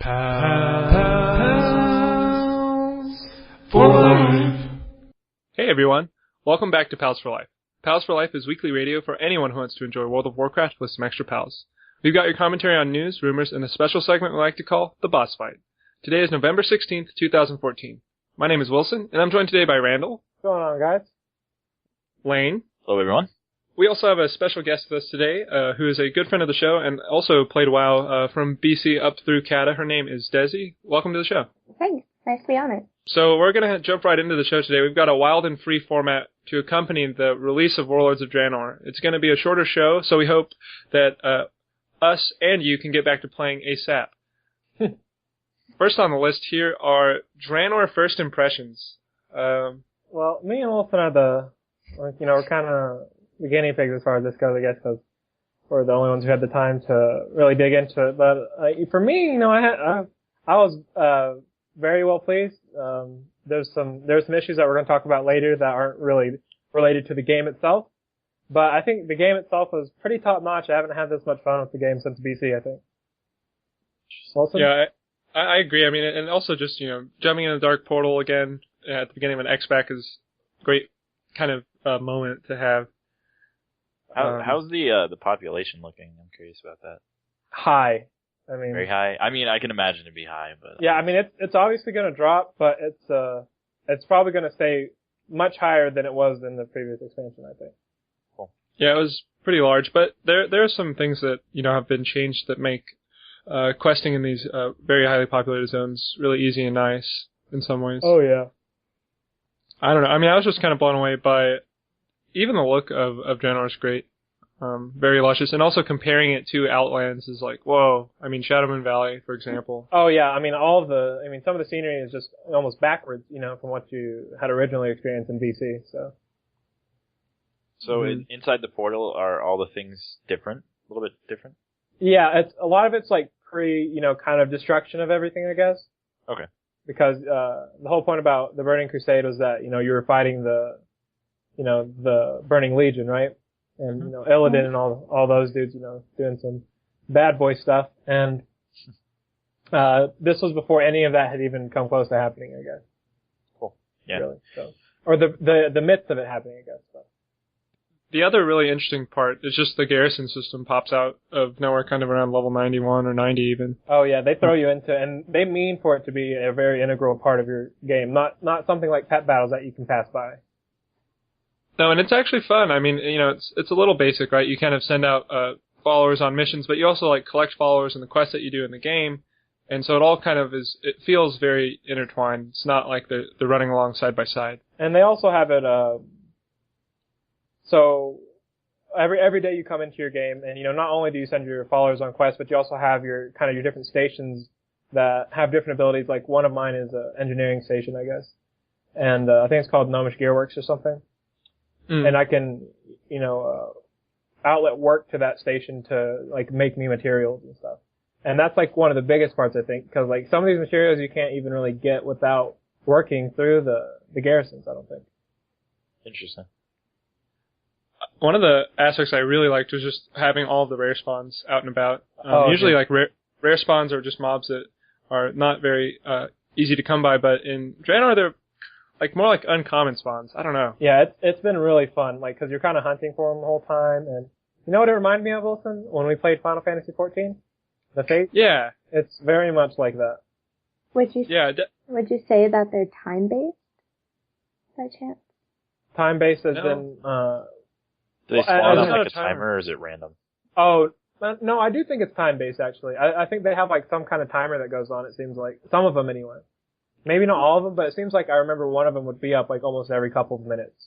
Pals for Life. Hey everyone, welcome back to Pals for Life. Pals for Life is weekly radio for anyone who wants to enjoy World of Warcraft with some extra pals. We've got your commentary on news, rumors, and a special segment we like to call The Boss Fight. Today is November 16th, 2014. My name is Wilson, and I'm joined today by Randall. What's going on, guys? Lane. Hello, everyone. We also have a special guest with us today, who is a good friend of the show and also played a while from BC up through Cata. Her name is Desi. Welcome to the show. Thanks. Nice to be on it. So we're going to jump right into the show today. We've got a wild and free format to accompany the release of Warlords of Draenor. It's going to be a shorter show, so we hope that us and you can get back to playing ASAP. First on the list here are Draenor first impressions. Well, me and Wilson are we're kind of the guinea pigs as far as this goes, I guess, because we're the only ones who had the time to really dig into it. But for me, I was very well pleased. There's some issues that we're going to talk about later that aren't really related to the game itself. But I think the game itself was pretty top notch. I haven't had this much fun with the game since BC, I think. Wilson? Yeah, I agree. I mean, and also just, jumping in the Dark Portal again at the beginning of an X-Pack is a great kind of moment to have. How's the population looking? I'm curious about that. High. I mean, very high. I mean, I can imagine it'd be high, but yeah, I mean it's obviously going to drop, but it's probably going to stay much higher than it was in the previous expansion, I think. Cool. Yeah, it was pretty large, but there are some things that have been changed that make questing in these very highly populated zones really easy and nice in some ways. Oh yeah. I don't know. I mean, I was just kind of blown away by even the look of Draenor is great. Very luscious. And also comparing it to Outlands is like, whoa. I mean, Shadowmoon Valley, for example. Oh yeah. I mean, some of the scenery is just almost backwards, from what you had originally experienced in BC, So inside the portal, are all the things different? A little bit different? Yeah, a lot of it's like kind of destruction of everything, I guess. Okay. Because, the whole point about the Burning Crusade was that, you were fighting the Burning Legion, right? And, Illidan and all those dudes, doing some bad boy stuff. And, this was before any of that had even come close to happening, I guess. Cool. Yeah. Really. So, or the midst of it happening, I guess. So. The other really interesting part is just the garrison system pops out of nowhere kind of around level 91 or 90 even. Oh yeah, they throw you into, and they mean for it to be a very integral part of your game, not something like pet battles that you can pass by. No, and it's actually fun. I mean, it's a little basic, right? You kind of send out followers on missions, but you also collect followers in the quests that you do in the game, and so it all kind of it feels very intertwined. It's not like they're running along side by side. And they also have it, so every day you come into your game, and not only do you send your followers on quests, but you also have your different stations that have different abilities. Like one of mine is an engineering station, I guess, and I think it's called Gnomish Gearworks or something. And I can, outlet work to that station to make me materials and stuff. And that's one of the biggest parts, I think, because some of these materials you can't even really get without working through the garrisons, I don't think. Interesting. One of the aspects I really liked was just having all of the rare spawns out and about. Usually, rare spawns are just mobs that are not very easy to come by, but in Draenor, they're more like uncommon spawns. I don't know. Yeah, it's been really fun, because you're kind of hunting for them the whole time, and you know what it reminded me of, Wilson? When we played Final Fantasy XIV? The Fate? Yeah. It's very much like that. Would you say that they're time-based, by chance? Time-based as in, do they spawn on a timer, or is it random? Oh, no, I do think it's time-based, actually. I think they have, some kind of timer that goes on, it seems like. Some of them, anyway. Maybe not all of them, but it seems like I remember one of them would be up, almost every couple of minutes.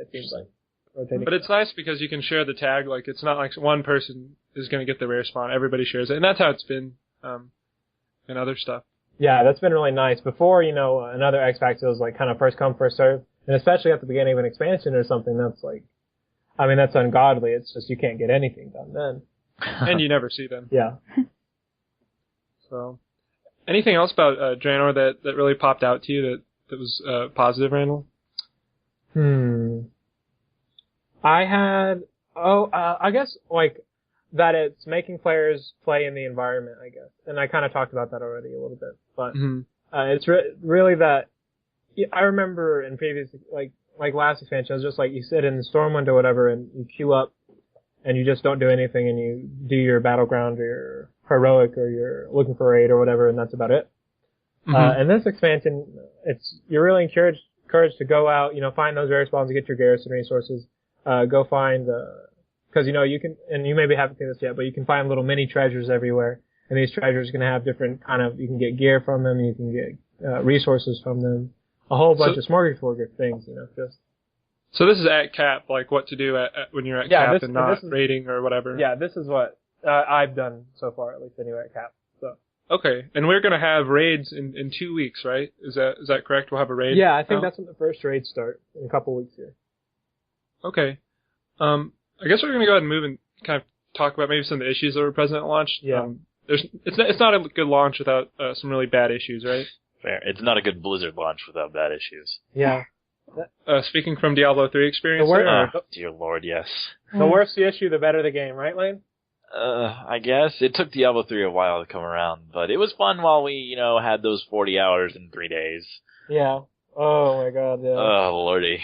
It seems like. Rotating. But it's nice because you can share the tag. It's not like one person is going to get the rare spawn. Everybody shares it. And that's how it's been in other stuff. Yeah, that's been really nice. Before, another X-Pack, it was kind of first come, first serve. And especially at the beginning of an expansion or something, that's that's ungodly. It's just you can't get anything done then. And you never see them. Yeah. So, anything else about Draenor that really popped out to you that was positive, Randall? I had, I guess, that it's making players play in the environment, I guess. And I kind of talked about that already a little bit. But it's really that. I remember in previous, like last expansion, it was just like you sit in the Stormwind or whatever, and you queue up, and you just don't do anything, and you do your battleground or your heroic or you're looking for raid or whatever, and that's about it. And this expansion, you're really encouraged to go out, find those rare spawns to get your garrison resources, go find, cause you can, and you maybe haven't seen this yet, but you can find little mini treasures everywhere, and these treasures can have different you can get gear from them, you can get, resources from them, a whole bunch of smorgasbord things, just. So this is at cap, like what to do when you're at cap and not raiding or whatever. Yeah, this is what I've done so far, at least anyway, at cap. So. Okay, and we're gonna have raids in 2 weeks, right? Is that correct? We'll have a raid. Yeah, I think that's when the first raids start in a couple weeks here. Okay, I guess we're gonna go ahead and move and kind of talk about maybe some of the issues that were present at launch. Yeah. It's not a good launch without some really bad issues, right? Fair. It's not a good Blizzard launch without bad issues. Yeah. Speaking from Diablo 3 experience, dear Lord, yes. The worse the issue, the better the game, right, Lane? I guess. It took Diablo 3 a while to come around, but it was fun while we, had those 40 hours in 3 days. Yeah. Oh my god, yeah. Oh, lordy.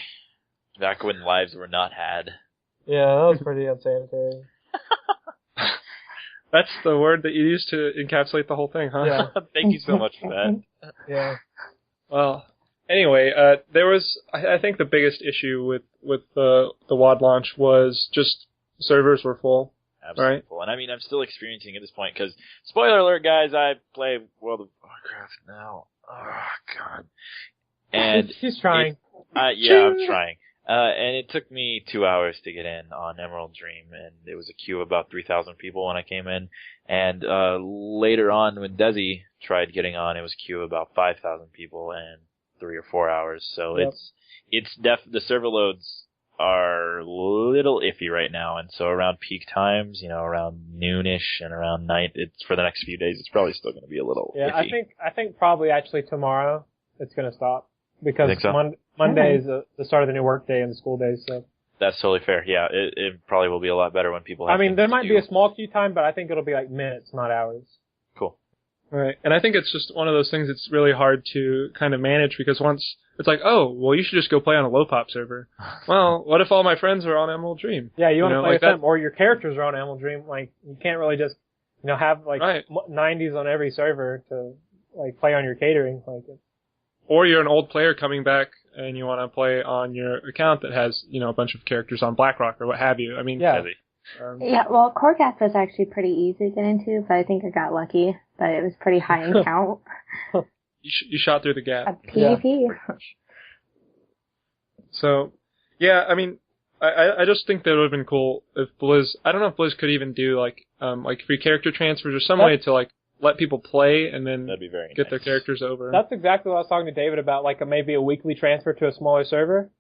Back when lives were not had. Yeah, that was pretty unsanitary. That's the word that you used to encapsulate the whole thing, huh? Yeah. Thank you so much for that. Yeah. Well, anyway, there was, I think the biggest issue with the WoD launch was just servers were full. Absolutely right? full. And I mean, I'm still experiencing at this point, because, spoiler alert, guys, I play World of Warcraft now. Oh, God. And he's trying. I'm trying. And it took me 2 hours to get in on Emerald Dream, and it was a queue of about 3,000 people when I came in. And later on, when Desi tried getting on, it was a queue of about 5,000 people and 3 or 4 hours. So the server loads are a little iffy right now, and so around peak times, around noonish and around night, it's for the next few days, it's probably still going to be a little iffy. I think probably actually tomorrow it's going to stop, because so? Monday is the start of the new work day and the school days, so. That's totally fair. Yeah, it probably will be a lot better when people have there might be a small queue time, but I think it'll be like minutes, not hours. Cool. Right. And I think it's just one of those things that's really hard to kind of manage, because once it's like, oh, well, you should just go play on a low pop server. Well, what if all my friends are on Emerald Dream? Yeah, you want to play with them, or your characters are on Emerald Dream. Like, you can't really just, have like 90s on every server to like play on your catering. Or you're an old player coming back and you want to play on your account that has, a bunch of characters on Blackrock or what have you. I mean, yeah. Well, Corgath was actually pretty easy to get into, but I think I got lucky. But it was pretty high in count. You shot through the gap. A PvP. Yeah. So, yeah, I mean, I just think that it would have been cool if Blizz, I don't know if Blizz could even do like free character transfers or some way to like let people play and then that'd be very get their characters over. That's exactly what I was talking to David about, like maybe a weekly transfer to a smaller server.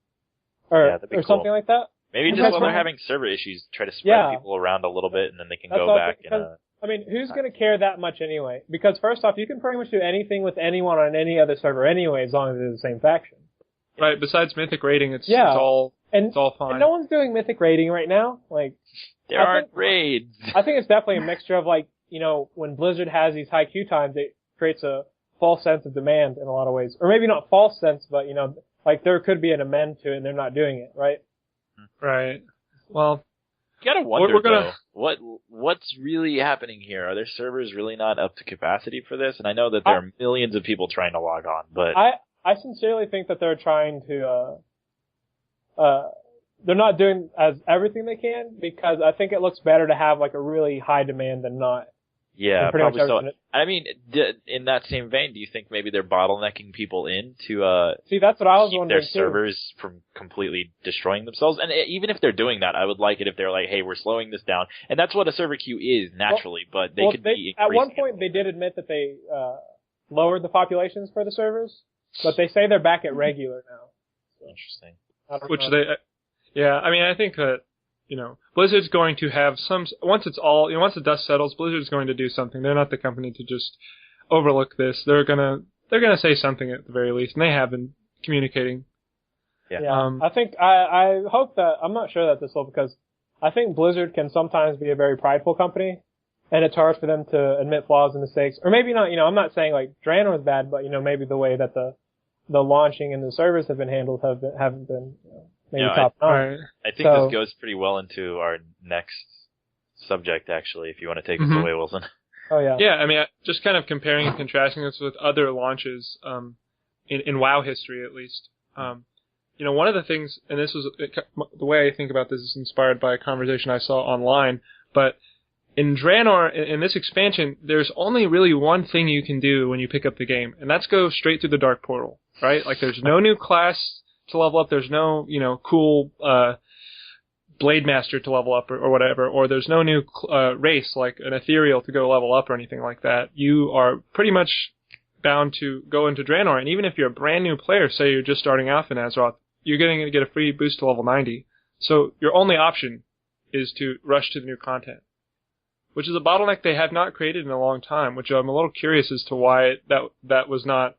Or cool. Something like that. Maybe just when they're having server issues, try to spread people around a little bit, and then they can go back. I mean, who's going to care that much anyway? Because first off, you can pretty much do anything with anyone on any other server anyway, as long as they're the same faction. Right. Besides Mythic raiding, it's all fine. And no one's doing Mythic raiding right now. Like, there aren't raids. I think it's definitely a mixture of when Blizzard has these high queue times, it creates a false sense of demand in a lot of ways, or maybe not false sense, but there could be an amend to it, and they're not doing it, right? Right. Well, you gotta wonder though, what's really happening here? Are their servers really not up to capacity for this? And I know that there are millions of people trying to log on, but I sincerely think that they're trying to they're not doing everything they can, because I think it looks better to have like a really high demand than not. Yeah, probably so. I mean, in that same vein, do you think maybe they're bottlenecking people in to see? That's what I was keep wondering. Their servers from completely destroying themselves. And even if they're doing that, I would like it if they're like, "Hey, we're slowing this down." And that's what a server queue is naturally. But they could be at one point they did admit that they lowered the populations for the servers, but they say they're back at regular now. So, interesting. I mean, I think that. Blizzard's going to have once the dust settles, Blizzard's going to do something. They're not the company to just overlook this. They're gonna say something at the very least, and they have been communicating. Yeah. I think, I hope that, I'm not sure that this will, because I think Blizzard can sometimes be a very prideful company, and it's hard for them to admit flaws and mistakes. Or maybe not, I'm not saying like Draenor is bad, but maybe the way that the launching and the servers have been handled haven't been maybe top notch. I think this goes pretty well into our next subject, actually, if you want to take us away, Wilson. Oh, yeah. Yeah, I mean, just kind of comparing and contrasting this with other launches, in WoW history, at least. One of the things, and this was, the way I think about this is inspired by a conversation I saw online, but in Draenor, in this expansion, there's only really one thing you can do when you pick up the game, and that's go straight through the Dark Portal, right? Like, there's no new class to level up, there's no, cool, Blade Master to level up or whatever, or there's no new race like an ethereal to go level up or anything like that. You are pretty much bound to go into Draenor, and even if you're a brand new player, say you're just starting off in Azeroth, you're going to get a free boost to level 90. So your only option is to rush to the new content, which is a bottleneck they have not created in a long time, which I'm a little curious as to why that was not,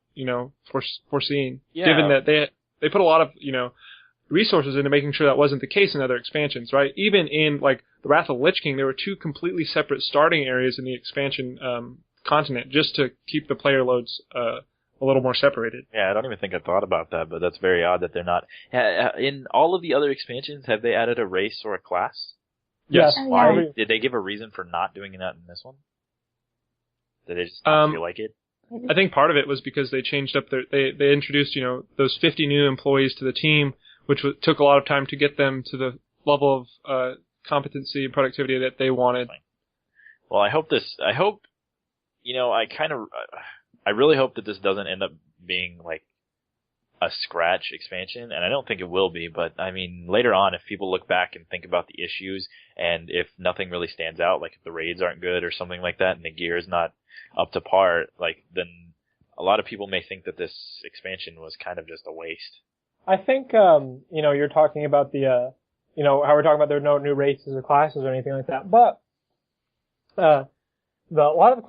foreseen, given that they put a lot of, resources into making sure that wasn't the case in other expansions, right? Even in, like, the Wrath of the Lich King, there were 2 completely separate starting areas in the expansion continent just to keep the player loads a little more separated. Yeah, I don't even think I thought about that, but that's very odd that they're not. In all of the other expansions, have they added a race or a class? Yes. Why? Did they give a reason for not doing that in this one? Did they just not feel like it? I think part of it was because they changed up they introduced, those 50 new employees to the team, which took a lot of time to get them to the level of competency and productivity that they wanted. Well, I really hope that this doesn't end up being like a scratch expansion, and I don't think it will be, but I mean, later on, if people look back and think about the issues, and if nothing really stands out, like if the raids aren't good or something like that, and the gear is not up to par, like, then a lot of people may think that this expansion was kind of just a waste. I think, you're talking about the, how we're talking about there are no new races or classes or anything like that, but, a lot of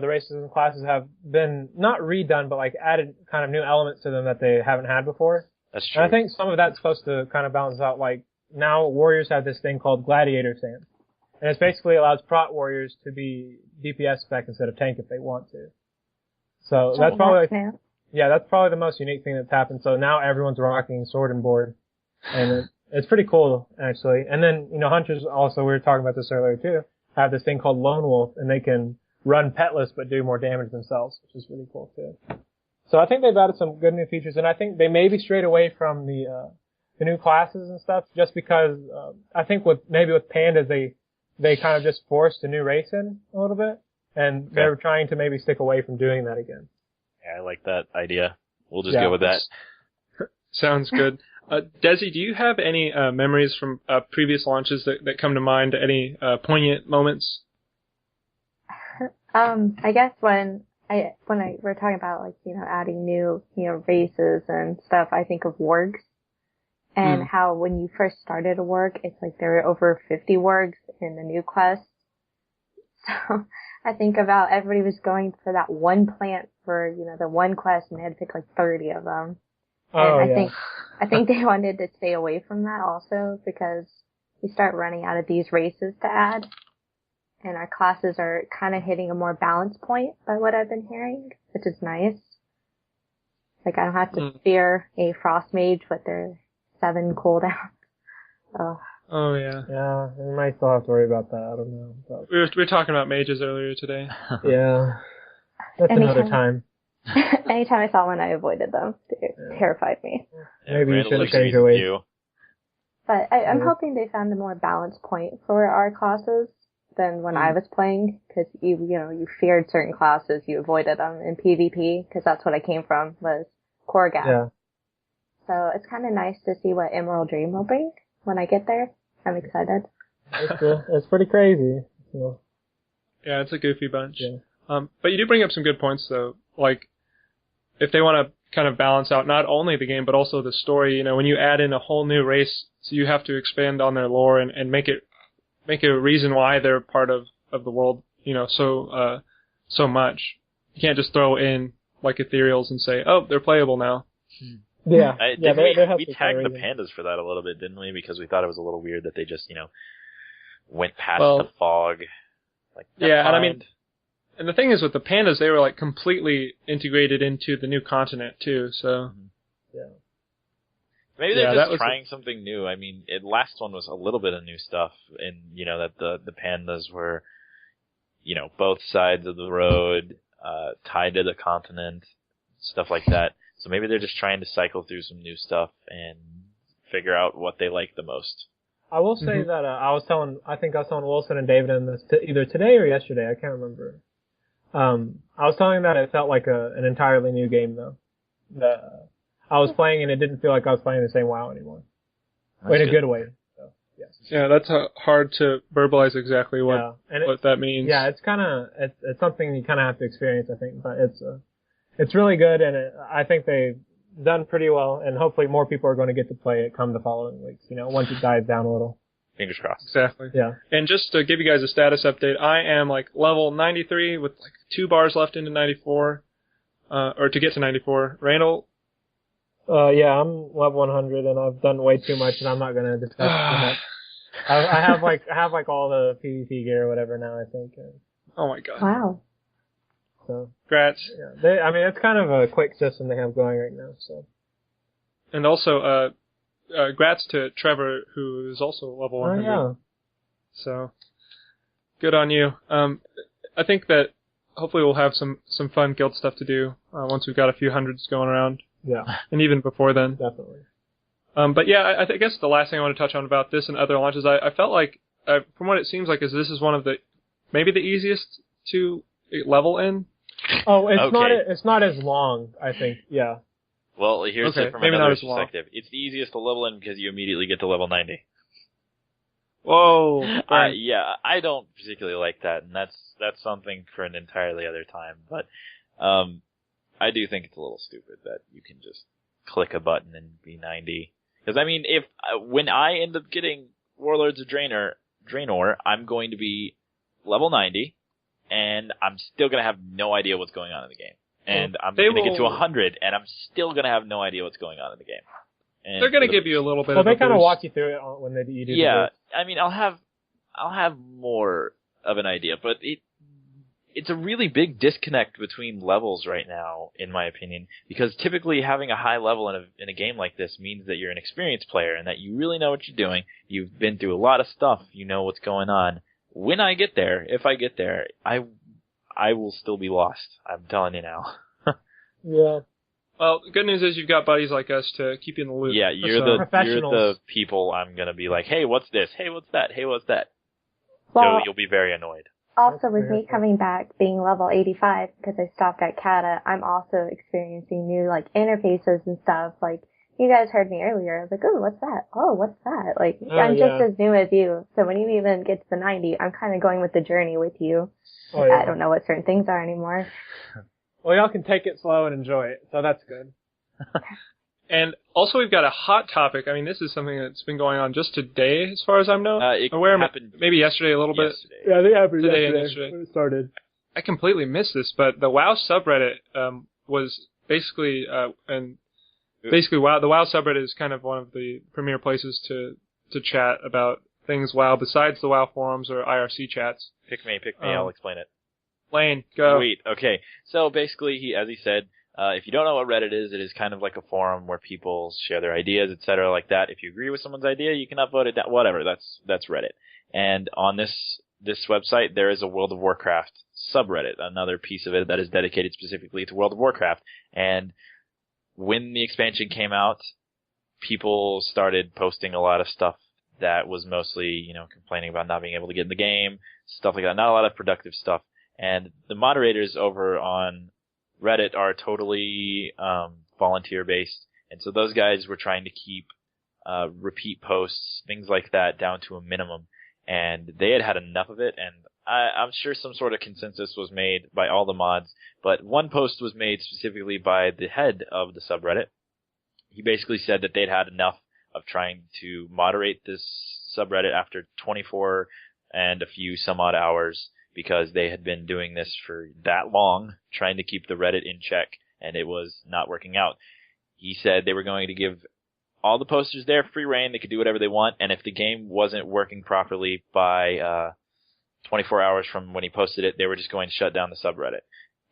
the races and classes have been not redone, but like added kind of new elements to them that they haven't had before. That's true. And I think some of that's supposed to kind of balance out, like, now warriors have this thing called gladiator stance. And it basically allows prot warriors to be DPS spec instead of tank if they want to. So that's probably, that's probably the most unique thing that's happened. So now everyone's rocking sword and board. And it's pretty cool, actually. And then, hunters also, we were talking about this earlier too, have this thing called Lone Wolf, and they can run petless but do more damage themselves, which is really cool too. So I think they've added some good new features, and I think they may be strayed away from the new classes and stuff, just because I think with pandas they kind of just forced a new race in a little bit, and they're trying to maybe stick away from doing that again. Yeah, I like that idea. We'll just go with that. Sounds good. Desi, do you have any memories from previous launches that come to mind? Any poignant moments? I guess when we're talking about, like, adding new, races and stuff, I think of wargs. And how when you first started a warg, it's like there were over 50 wargs in the new quest. So I think about everybody was going for that one plant for, the one quest, and they had to pick like 30 of them. And I think they wanted to stay away from that also, because you start running out of these races to add. And our classes are kind of hitting a more balanced point by what I've been hearing, which is nice. Like, I don't have to fear a frost mage with their 7 cooldowns. Oh, yeah. Yeah, we might still have to worry about that. I don't know. But... We were talking about mages earlier today. Yeah. That's another time. Anytime I saw one, I avoided them. It terrified me. Yeah, maybe you should change your ways. But I'm hoping they found a more balanced point for our classes than when I was playing, because you feared certain classes, you avoided them in PvP, because that's what I came from, was Korgat. Yeah. So it's kind of nice to see what Emerald Dream will bring when I get there. I'm excited. It's pretty crazy. So. Yeah, it's a goofy bunch. Yeah. But you do bring up some good points, though. Like, if they want to kind of balance out not only the game, but also the story, when you add in a whole new race, so you have to expand on their lore and make a reason why they're part of the world, so much. You can't just throw in, like, ethereals and say, oh, they're playable now. Yeah. We tagged the pandas for that a little bit, didn't we? Because we thought it was a little weird that they just, went past Well, the fog. Like, yeah, and I mean, and the thing is with the pandas, they were like completely integrated into the new continent too. So, Yeah. maybe they're that just was trying something new. I mean, last one was a little bit of new stuff, and that the pandas were, both sides of the road, tied to the continent, stuff like that. So maybe they're just trying to cycle through some new stuff and figure out what they like the most. I will say that I think I was telling Wilson and David in this either today or yesterday. I can't remember. I was telling that it felt like an entirely new game though. I was playing and it didn't feel like I was playing the same WoW anymore. In a good way. So, yes. Yeah, that's hard to verbalize exactly what that means. Yeah, it's something you kind of have to experience, I think, but it's really good, and I think they've done pretty well, and hopefully more people are going to get to play it come the following weeks, once it dies down a little. Fingers crossed. Exactly. Yeah. And just to give you guys a status update, I am like level 93 with like 2 bars left into 94, or to get to 94. Randall? Yeah, I'm level 100, and I've done way too much, and I'm not going to discuss too much. I have like all the PvP gear or whatever now, I think. Oh my god. Wow. So. Congrats. Yeah, it's kind of a quick system they have going right now, so. And also, grats to Trevor, who is also level 100. Oh, yeah. So, good on you. I think that hopefully we'll have some fun guild stuff to do once we've got a few hundreds going around. Yeah. And even before then. Definitely. But yeah, I guess the last thing I want to touch on about this and other launches, I felt like, from what it seems like, this is one of maybe the easiest to level in. Oh, it's not as long, I think. Yeah. Well, here's it from maybe another not as long. perspective. It's the easiest to level in because you immediately get to level 90. Whoa. Yeah, I don't particularly like that, and that's something for an entirely other time. But I do think it's a little stupid that you can just click a button and be 90. Because I mean, when I end up getting Warlords of Draenor, I'm going to be level 90, and I'm still going to have no idea what's going on in the game. And I'm going to get to 100, and I'm still going to have no idea what's going on in the game. And they're going to give you a little bit of a Well, they kind of boost. walk you through it when you do Yeah, I mean, I'll have more of an idea, but it's a really big disconnect between levels right now, in my opinion, because typically having a high level in a game like this means that you're an experienced player and that you really know what you're doing. You've been through a lot of stuff. You know what's going on. When I get there, if I get there, I will still be lost. I'm telling you now. Yeah. Well, the good news is you've got buddies like us to keep you in the loop. Yeah, you're the people I'm gonna be like, hey, what's this? Hey, what's that? Hey, what's that? Well, So you'll be very annoyed. Also, with me coming back, being level 85, because I stopped at Kata, I'm also experiencing new, interfaces and stuff. You guys heard me earlier. I was like, oh, what's that? Oh, what's that? I'm just as new as you. So when you even get to the 90, I'm kind of going with the journey with you. Oh, yeah. I don't know what certain things are anymore. Well, y'all can take it slow and enjoy it, so that's good. And also we've got a hot topic. I mean, this is something that's been going on just today, as far as I'm It aware. happened Maybe yesterday a little bit. Yeah, they happened Today and yesterday when it started. I completely missed this, but the WoW subreddit was basically WoW. The WoW subreddit is kind of one of the premier places to chat about things WoW besides the WoW forums or IRC chats. Pick me. I'll explain it. Lane, go. Sweet. Okay. So basically, as he said, if you don't know what Reddit is, it is kind of like a forum where people share their ideas, etc., like that. If you agree with someone's idea, you can upvote it. Whatever. That's Reddit. And on this website, there is a World of Warcraft subreddit, another piece of it that is dedicated specifically to World of Warcraft. And when the expansion came out, people started posting a lot of stuff that was mostly, complaining about not being able to get in the game, stuff like that. Not a lot of productive stuff. And the moderators over on Reddit are totally volunteer-based, and so those guys were trying to keep repeat posts, things like that, down to a minimum. And they had enough of it, and I'm sure some sort of consensus was made by all the mods, but one post was made specifically by the head of the subreddit. He basically said that they'd had enough of trying to moderate this subreddit after 24 and a few some odd hours, because they had been doing this for that long, trying to keep the Reddit in check, and it was not working out. He said they were going to give all the posters there, free reign, they could do whatever they want, and if the game wasn't working properly by 24 hours from when he posted it, they were just going to shut down the subreddit.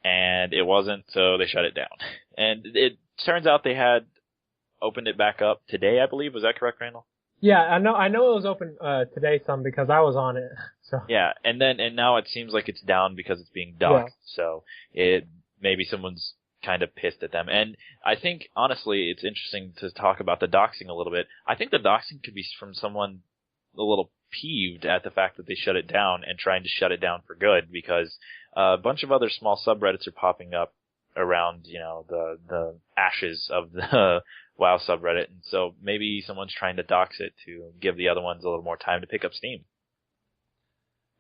And it wasn't, so they shut it down. And it turns out they had opened it back up today, I believe. Was that correct, Randall? Yeah, I know it was open today some because I was on it. So yeah, and now it seems like it's down because it's being doxxed. Yeah. So maybe someone's kind of pissed at them. And I think honestly, it's interesting to talk about the doxing a little bit. I think the doxing could be from someone a little peeved at the fact that they shut it down and trying to shut it down for good, because a bunch of other small subreddits are popping up around, the ashes of the WoW subreddit, and so maybe someone's trying to dox it to give the other ones a little more time to pick up steam.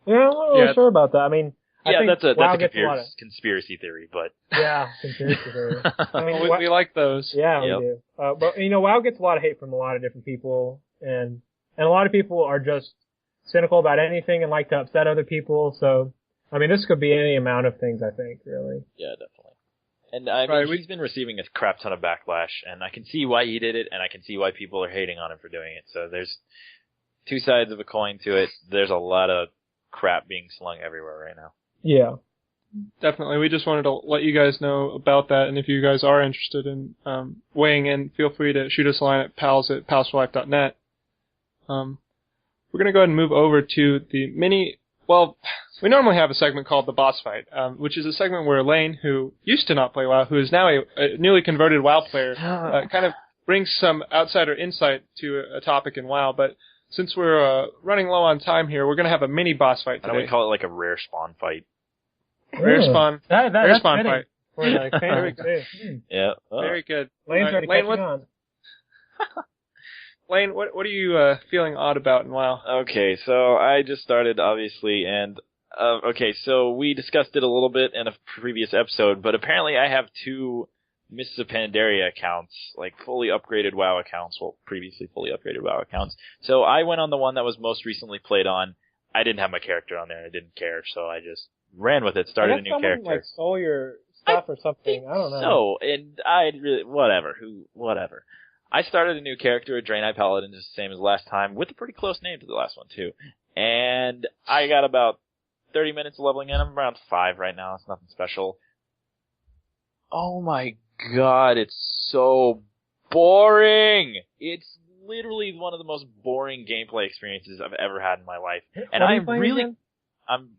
Yeah, I'm not really sure about that. I mean, I think that's a conspiracy theory, but yeah, conspiracy theory. I mean, we like those. Yeah, we do. But WoW gets a lot of hate from a lot of different people, and a lot of people are just cynical about anything and like to upset other people. So, I mean, this could be any amount of things. I think, really. Yeah, definitely. And I mean, he's been receiving a crap ton of backlash, and I can see why he did it, and I can see why people are hating on him for doing it. So there's two sides of a coin to it. There's a lot of crap being slung everywhere right now. Yeah. Definitely. We just wanted to let you guys know about that, and if you guys are interested in weighing in, feel free to shoot us a line at pals@palsforlife.net. We're going to go ahead and move over to the we normally have a segment called The Boss Fight, which is a segment where Lane, who used to not play WoW, who is now a newly converted WoW player, kind of brings some outsider insight to a topic in WoW. But since we're running low on time here, we're going to have a mini boss fight today. Why don't we call it like a rare spawn fight? Rare spawn. Rare spawn fight. Very good. Yeah. Very good. Lane's already catching on. Lane, what are you feeling odd about in WoW? Okay, so I just started, obviously, and so we discussed it a little bit in a previous episode, but apparently I have two Mists of Pandaria accounts, like fully upgraded WoW accounts, previously fully upgraded WoW accounts. So I went on the one that was most recently played on. I didn't have my character on there, I didn't care, so I just ran with it, started a new character. Like stole your stuff or something, I don't know. So, and I really, whatever. I started a new character, a Draenor Paladin, just the same as last time, with a pretty close name to the last one too. And I got about 30 minutes leveling in. I'm around 5 right now. It's nothing special. Oh my god, it's so boring! It's literally one of the most boring gameplay experiences I've ever had in my life. And I'm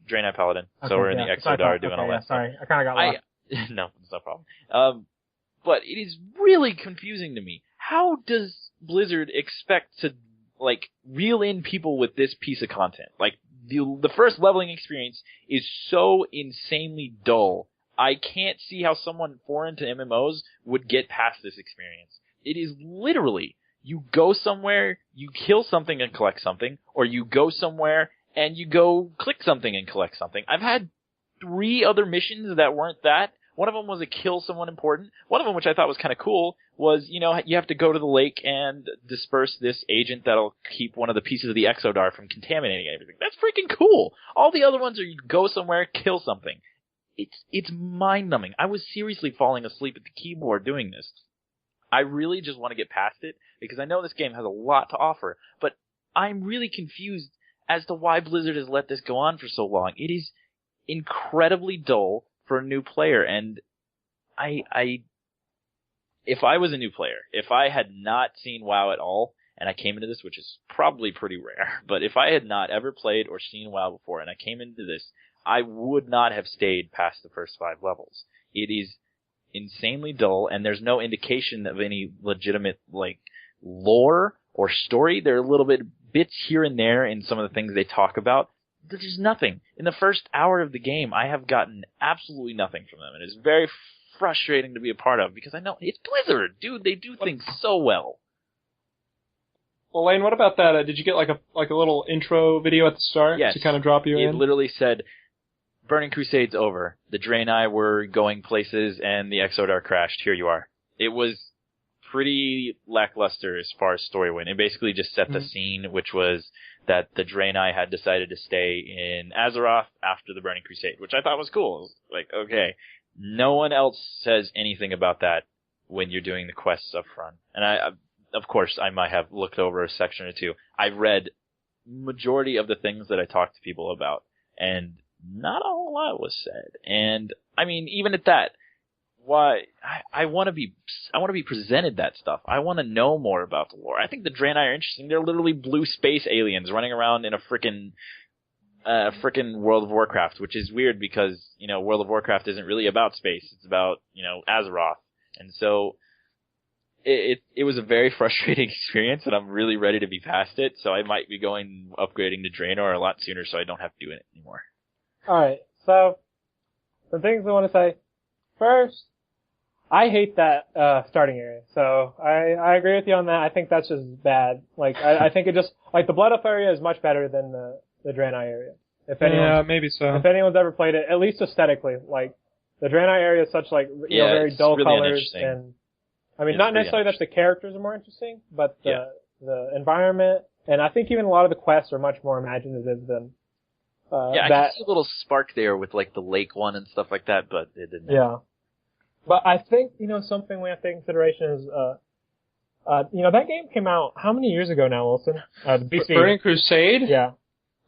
Draenor Paladin, so we're in the Exodar doing all that stuff. Sorry, I kind of got lost. No, it's no problem. But it is really confusing to me. How does Blizzard expect to, reel in people with this piece of content? Like, the first leveling experience is so insanely dull. I can't see how someone foreign to MMOs would get past this experience. It is literally, you go somewhere, you kill something and collect something, or you go somewhere and you go click something and collect something. I've had 3 other missions that weren't that. One of them was a kill someone important. One of them, which I thought was kind of cool, was, you have to go to the lake and disperse this agent that'll keep one of the pieces of the Exodar from contaminating everything. That's freaking cool! All the other ones are you go somewhere, kill something. It's mind-numbing. I was seriously falling asleep at the keyboard doing this. I really just want to get past it, because I know this game has a lot to offer, but I'm really confused as to why Blizzard has let this go on for so long. It is incredibly dull for a new player, and if I was a new player, if I had not seen WoW at all, and I came into this, which is probably pretty rare, but if I had not ever played or seen WoW before, and I came into this, I would not have stayed past the first 5 levels. It is insanely dull, and there's no indication of any legitimate, lore or story. There are little bits here and there in some of the things they talk about. There's just nothing. In the first hour of the game, I have gotten absolutely nothing from them. It is very frustrating to be a part of, because I know it's Blizzard, dude. They do things so well. Well, Lane, what about that? Did you get like a little intro video at the start to kind of drop you in? It literally said, Burning Crusade's over. The Draenei were going places, and the Exodar crashed. Here you are. It was pretty lackluster as far as story went. It basically just set the scene, which was that the Draenei had decided to stay in Azeroth after the Burning Crusade, which I thought was cool. It was like, okay. No one else says anything about that when you're doing the quests up front. And of course, I might have looked over a section or two. I've read majority of the things that I talked to people about, and not a whole lot was said. And I mean, even at that, why I want to be presented that stuff. I want to know more about the lore. I think the Draenei are interesting. They're literally blue space aliens running around in a frickin' World of Warcraft, which is weird because, you know, World of Warcraft isn't really about space. It's about, you know, Azeroth. And so it was a very frustrating experience, and I'm really ready to be past it. So I might be upgrading to Draenor a lot sooner so I don't have to do it anymore. Alright, so the things I want to say. First, I hate that starting area. So I agree with you on that. I think that's just bad. Like I think it just like the Blood Elf area is much better than the Draenei area. Yeah, maybe so. If anyone's ever played it, at least aesthetically, like the Draenei area is such like very dull really colors, and I mean not necessarily that the characters are more interesting, but the environment, and I think even a lot of the quests are much more imaginative than. I can see a little spark there with like the lake one and stuff like that, but it didn't. Yeah. But I think, you know, something we have to take into consideration is, you know, that game came out how many years ago now, Wilson? The BC. Burning Crusade? Yeah.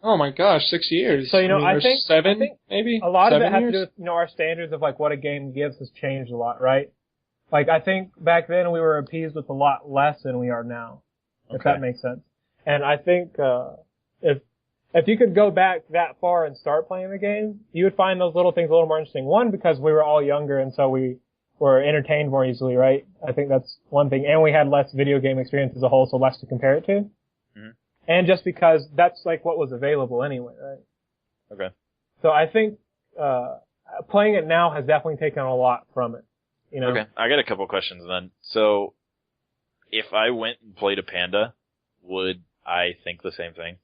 Oh my gosh, 6 years. So, you know, I think maybe? A lot of it has years? to do with, you know, our standards of like what a game gives has changed a lot, right? Like, I think back then we were appeased with a lot less than we are now. If that makes sense. And I think, if you could go back that far and start playing the game, you would find those little things a little more interesting. One, because we were all younger and so we were entertained more easily, right? I think that's one thing. And we had less video game experience as a whole, so less to compare it to. Mm-hmm. And just because that's like what was available anyway, right? Okay. So I think, playing it now has definitely taken a lot from it. You know? Okay. I got a couple questions then. So, if I went and played a panda, would I think the same thing?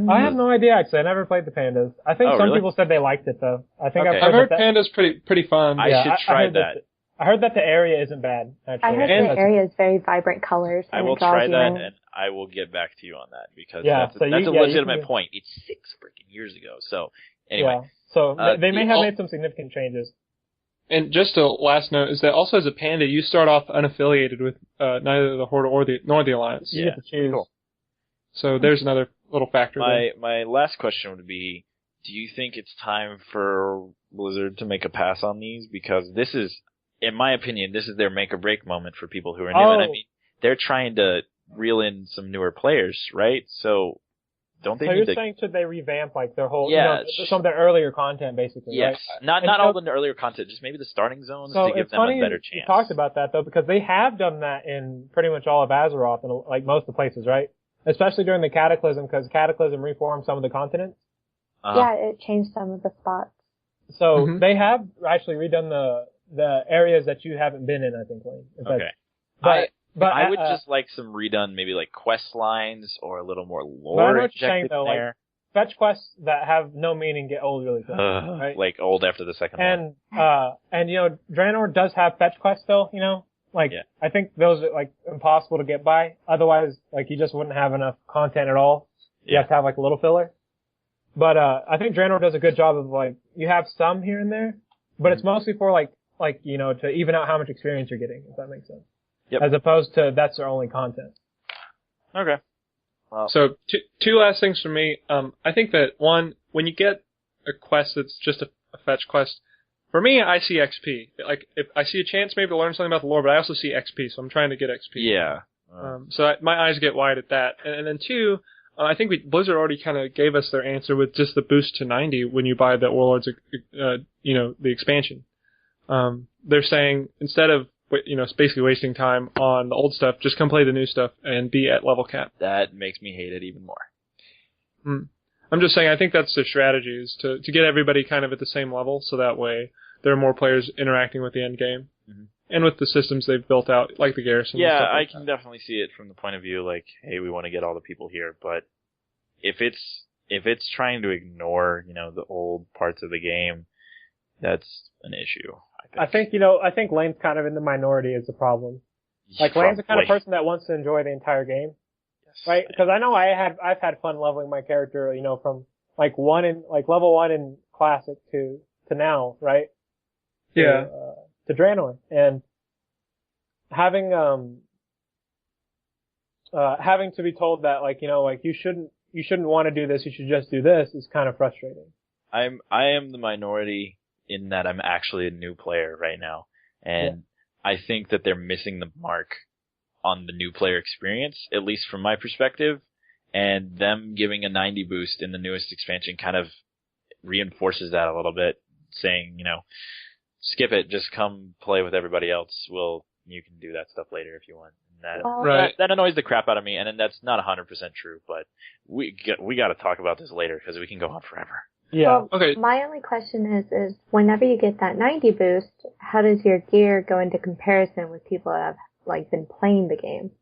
I have no idea, actually. I never played the pandas. I think some people said they liked it, though. I think I've heard pandas pretty fun. I should try that. I heard that the area isn't bad, actually. I heard the area is very vibrant colors. I will try that, and I will get back to you on that, because that's a legitimate point. It's 6 freaking years ago. So, anyway. Yeah. So, they may have made some significant changes. And just a last note is that also as a panda, you start off unaffiliated with neither the Horde nor the Alliance. You get to choose. Cool. So there's another little factor there. My last question would be, do you think it's time for Blizzard to make a pass on these? Because this is, in my opinion, this is their make or break moment for people who are new. And I mean, they're trying to reel in some newer players, right? So don't they need to... So you're saying should they revamp like their whole, some of their earlier content basically, right? Not all the earlier content, just maybe the starting zones to give them a better chance. You talked about that though, because they have done that in pretty much all of Azeroth and like most of the places, right? Especially during the Cataclysm, because Cataclysm reformed some of the continents. Yeah, it changed some of the spots. So they have actually redone the areas that you haven't been in, I think, Lane. Okay. But I would just like some redone, maybe like quest lines or a little more lore injected in there. Like, fetch quests that have no meaning get old really quick, right? Like old after the second one. And you know, Draenor does have fetch quests still, you know? Like, I think those are, like, impossible to get by. Otherwise, like, you just wouldn't have enough content at all. You have to have, like, a little filler. But, I think Draenor does a good job of, like, you have some here and there, but it's mostly for, like, you know, to even out how much experience you're getting, if that makes sense. Yep. As opposed to that's their only content. Okay. Well. So, two last things from me. I think that, one, when you get a quest that's just a fetch quest, for me, I see XP. Like, if I see a chance maybe to learn something about the lore, but I also see XP, so I'm trying to get XP. Yeah. So my eyes get wide at that. And then two, I think Blizzard already kind of gave us their answer with just the boost to 90 when you buy the Warlords, you know, the expansion. They're saying instead of, you know, basically wasting time on the old stuff, just come play the new stuff and be at level cap. That makes me hate it even more. I'm just saying, I think that's their strategy, is to get everybody kind of at the same level, so that way there are more players interacting with the end game. Mm-hmm. And with the systems they've built out, like the garrison. Yeah, and stuff I can definitely see it from the point of view, like, hey, we want to get all the people here, but if it's trying to ignore, you know, the old parts of the game, that's an issue. I think Lane's kind of in the minority is the problem. Like, Lane's the kind of person that wants to enjoy the entire game. Right? Because I know I've had fun leveling my character, you know, from like level 1 in Classic to now, right? Yeah. To Draenor. And having, having to be told that, like, you shouldn't want to do this, you should just do this is kind of frustrating. I am the minority in that I'm actually a new player right now. And I think that they're missing the mark on the new player experience, at least from my perspective. And them giving a 90 boost in the newest expansion kind of reinforces that a little bit, saying, skip it, just come play with everybody else. You can do that stuff later if you want. And that annoys the crap out of me, and that's not 100% true, but we got to talk about this later because we can go on forever. Yeah. Well, okay. My only question is whenever you get that 90 boost, how does your gear go into comparison with people that have been playing the game?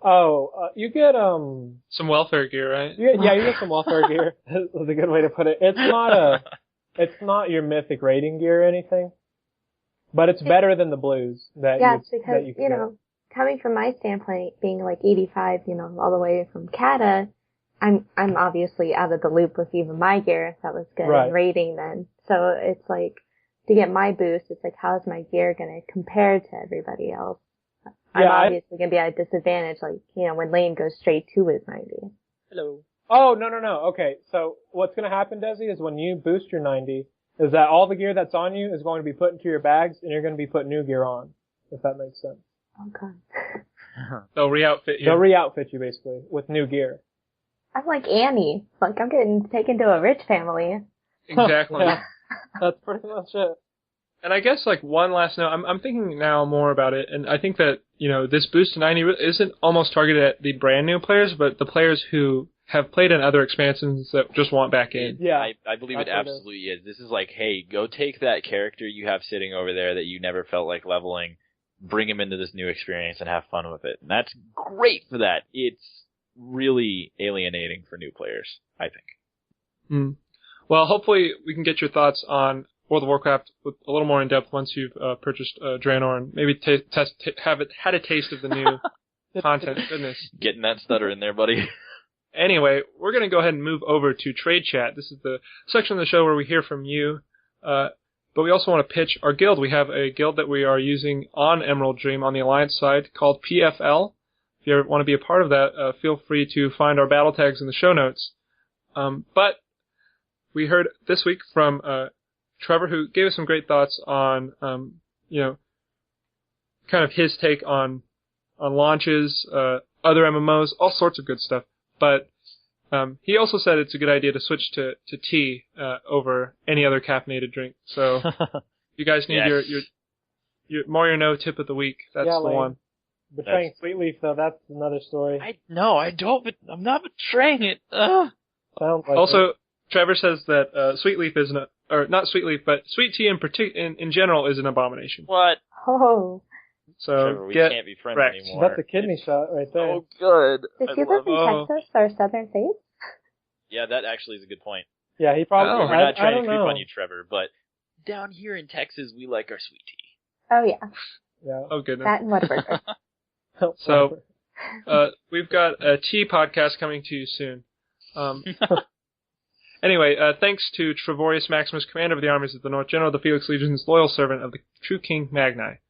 Oh, you get some welfare gear, right? You get some welfare gear. That's a good way to put it. It's not your mythic rating gear or anything, but it's better than the blues that you get. Coming from my standpoint, being 85, all the way from Kata, I'm obviously out of the loop with even my gear that was good in rating then. So it's to get my boost, it's how is my gear going to compare to everybody else? I'm obviously going to be at a disadvantage, when Lane goes straight to his 90. Hello. Oh, no. Okay, so what's going to happen, Desi, is when you boost your 90, is that all the gear that's on you is going to be put into your bags, and you're going to be putting new gear on, if that makes sense. Oh, God. They'll re-outfit you. They'll re-outfit you, basically, with new gear. I'm like Annie. I'm getting taken to a rich family. Exactly. Yeah, that's pretty much it. And I guess, one last note, I'm thinking now more about it, and I think that, this boost to 90 isn't almost targeted at the brand new players, but the players who have played in other expansions that just want back in. Yeah, I believe it absolutely is. This is hey, go take that character you have sitting over there that you never felt like leveling, bring him into this new experience and have fun with it. And that's great for that. It's really alienating for new players, I think. Well, hopefully we can get your thoughts on World of Warcraft with a little more in depth once you've purchased Draenor and maybe had a taste of the new content. Goodness, getting that stutter in there, buddy. Anyway, we're going to go ahead and move over to Trade Chat. This is the section of the show where we hear from you, but we also want to pitch our guild. We have a guild that we are using on Emerald Dream on the Alliance side called PFL. If you ever want to be a part of that, feel free to find our battle tags in the show notes. But we heard this week from Trevor, who gave us some great thoughts on, kind of his take on launches, other MMOs, all sorts of good stuff. But he also said it's a good idea to switch to tea over any other caffeinated drink. So you guys need your more or no tip of the week. That's the one. Betraying Sweetleaf, though, that's another story. I don't, but I'm not betraying it. Sounds like also, Trevor says that Sweetleaf is not Sweetleaf, but sweet tea in general is an abomination. What? Oh. So Trevor, we can't be friends anymore. That's a kidney shot right there. Oh, good. Did you live in Texas or Southern States? Yeah, that actually is a good point. Yeah, he probably. We're not trying to creep on you, Trevor, but down here in Texas, we like our sweet tea. Oh, yeah. Yeah. Oh, goodness. That and Whataburger. So, we've got a tea podcast coming to you soon. Anyway, thanks to Trevorius Maximus, commander of the armies of the North, general of the Felix Legions, loyal servant of the true King Magni.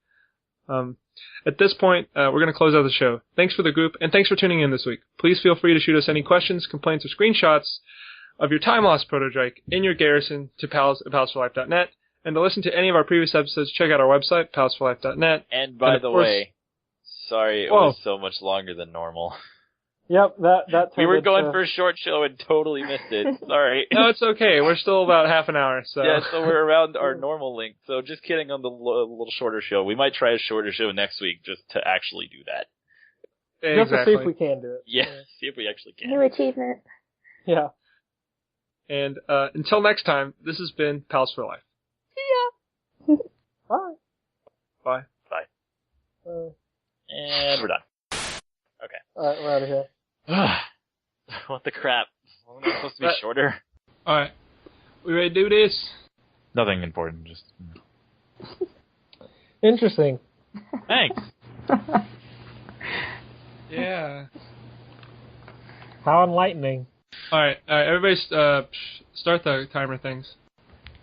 At this point, we're going to close out the show. Thanks for the group, and thanks for tuning in this week. Please feel free to shoot us any questions, complaints, or screenshots of your time-lost proto-drake in your garrison to pals@palsforlife.net. And to listen to any of our previous episodes, check out our website, palsforlife.net. And by the way, sorry it was so much longer than normal. Yep, that we were going for a short show and totally missed it. Sorry. No, it's okay. We're still about half an hour. So yeah, so we're around our normal length. So just kidding on the little shorter show. We might try a shorter show next week just to actually do that. Exactly. Just to see if we can do it. Yeah, see if we actually can. New achievement. Yeah. And until next time, this has been Pals for Life. See ya. Bye. Bye. Bye. And we're done. Okay. Alright, we're out of here. What the crap? Wasn't it supposed to be shorter? Alright. We ready to do this? Nothing important, just... Interesting. Thanks. Yeah. How enlightening. Alright, everybody start the timer things.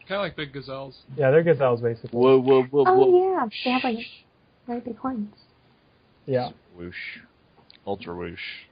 Kind of like big gazelles. Yeah, they're gazelles, basically. Whoa. Oh, yeah. They have, very big horns. Yeah. Swoosh. Ultra Whoosh.